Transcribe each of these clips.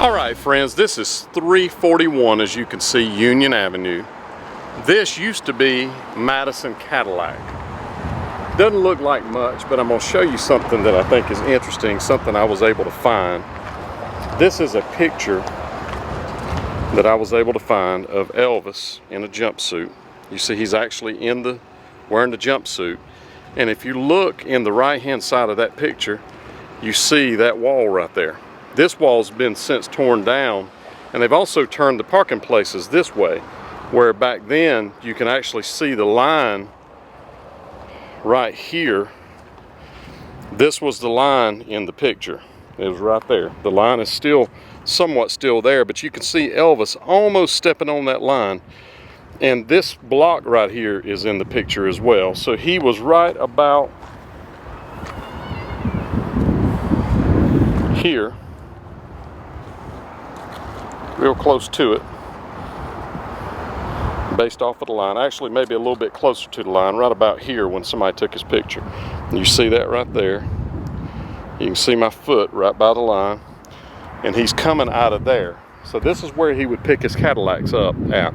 Alright friends, this is 341, as you can see, Union Avenue. This used to be Madison Cadillac. Doesn't look like much, but I'm going to show you something that I think is interesting, something I was able to find. This is a picture that I was able to find of Elvis in a jumpsuit. You see he's actually wearing the jumpsuit. And if you look in the right hand side of that picture, you see that wall right there. This wall's been since torn down, and they've also turned the parking places this way, where back then you can actually see the line right here. This was the line in the picture. It was right there. The line is somewhat still there, but you can see Elvis almost stepping on that line. And this block right here is in the picture as well. So he was right about here, real close to it, based off of the line. Actually, maybe a little bit closer to the line, right about here when somebody took his picture. And you see that right there. You can see my foot right by the line, and he's coming out of there. So this is where he would pick his Cadillacs up at.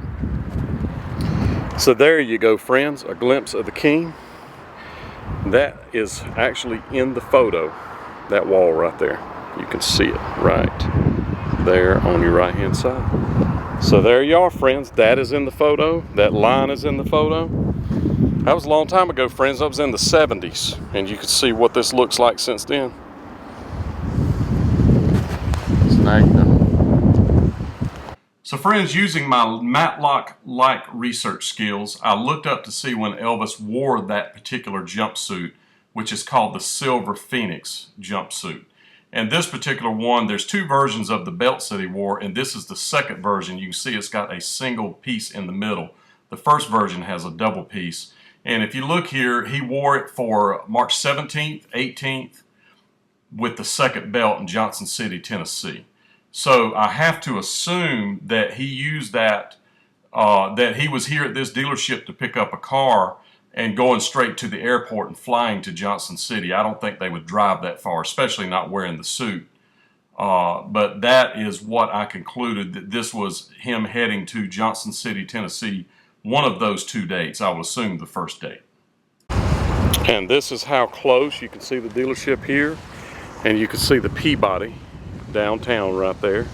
So there you go, friends, a glimpse of the King. That is actually in the photo, that wall right there. You can see it right there on your right hand side. So there you are, friends. That is in the photo. That line is in the photo. That was a long time ago, friends. That was in the 70s, and you can see what this looks like since then. So now you know. So friends, using my Matlock-like research skills, I looked up to see when Elvis wore that particular jumpsuit, which is called the Silver Phoenix jumpsuit. And this particular one, there's two versions of the belts that he wore, and this is the second version. You can see it's got a single piece in the middle. The first version has a double piece. And if you look here, he wore it for March 17th, 18th, with the second belt in Johnson City, Tennessee. So I have to assume that he used that he was here at this dealership to pick up a car and going straight to the airport and flying to Johnson City. I don't think they would drive that far, especially not wearing the suit. But that is what I concluded, that this was him heading to Johnson City, Tennessee, one of those two dates. I would assume the first date. And this is how close you can see the dealership here, and you can see the Peabody downtown right there.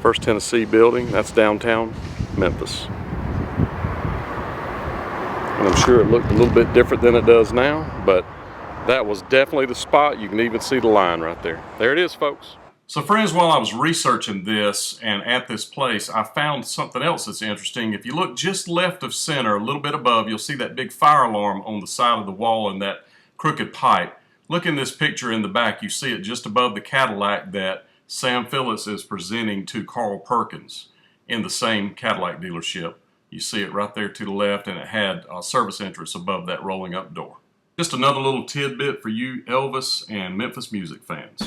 First Tennessee building, that's downtown Memphis. And I'm sure it looked a little bit different than it does now, but that was definitely the spot. You can even see the line right there. There it is, folks. So friends, while I was researching this and at this place, I found something else that's interesting. If you look just left of center, a little bit above, you'll see that big fire alarm on the side of the wall and that crooked pipe. Look in this picture in the back. You see it just above the Cadillac that Sam Phillips is presenting to Carl Perkins in the same Cadillac dealership. You see it right there to the left, and it had a service entrance above that rolling up door. Just another little tidbit for you Elvis and Memphis music fans.